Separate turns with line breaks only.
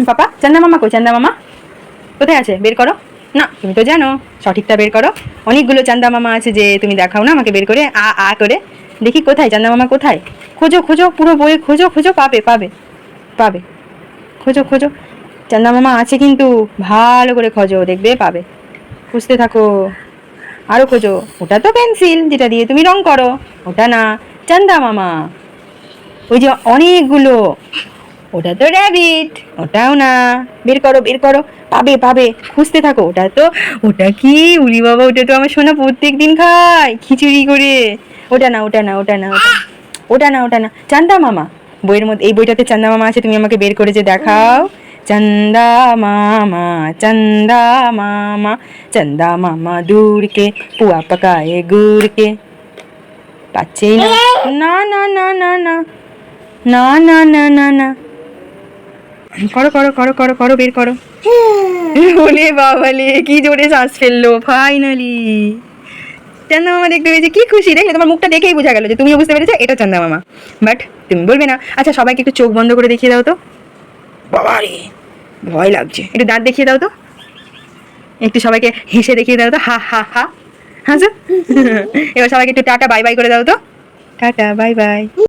পাপা চান্দা মামা কই? চান্দা মামা কোথায় আছে? বের করো না, তুমি তো জানো সঠিকটা বের করো। অনেকগুলো চান্দা মামা আছে যে তুমি দেখাও না আমাকে বের করে আ করে। দেখি কোথায় চান্দা মামা কোথায়? খোঁজো খোঁজো, পুরো বইয়ে খোঁজো খোঁজো, পাবে পাবে পাবে। খোঁজো খোঁজো, চান্দা মামা আছে কিন্তু, ভালো করে খোঁজো, দেখবে পাবে। খুঁজতে থাকো, আরো খোঁজো। ওটা তো পেন্সিল যেটা দিয়ে তুমি রং করো, ওটা না চান্দা মামা। ওই যে অনেকগুলো, ওটা তো র্যাবিট, ওটাও না। বের করো বের করো, পাবে পাবে, খুঁজতে থাকো। ওটা তো, ওটা কি উলি বাবা, ওটা তো আমার সোনা প্রত্যেক দিন খায় খিচুড়ি করে। ওটা না ওটা না ওটা না ওটা ওটা না ওটা না চান্দা মামা। বইয়ের মধ্যে, এই বইটাতে চান্দা মামা আছে, তুমি আমাকে বের করে যে দেখাও। চন্দা মামা চন্দা মামা, চন্দা মামা দূর के पुआ पकाए गुड़ के। পাচ্ছেই না, না না না না না না না না না না। করো করো করো করো করো, বের করো। বলে বাবালে কি জোরে শ্বাস ফেললো ফাইনালি। চান্দা মামা দেখতে পেয়েছে, কি খুশি! দেখলে, তোমার মুখটা দেখেই বোঝা গেল যে তুমিও বুঝতে পেরেছো এটা চান্দা মামা, বাট তুমি বলবে না। আচ্ছা সবাইকে একটু চোখ বন্ধ করে দেখিয়ে দাও তো। বাবা রে, ভয় লাগছে। একটু দাঁত দেখিয়ে দাও তো, একটু সবাইকে হেসে দেখিয়ে দাও তো, হা হা হা হাসো। এবার সবাইকে একটু টাটা বাই বাই করে দাও তো, টাটা বাই বাই।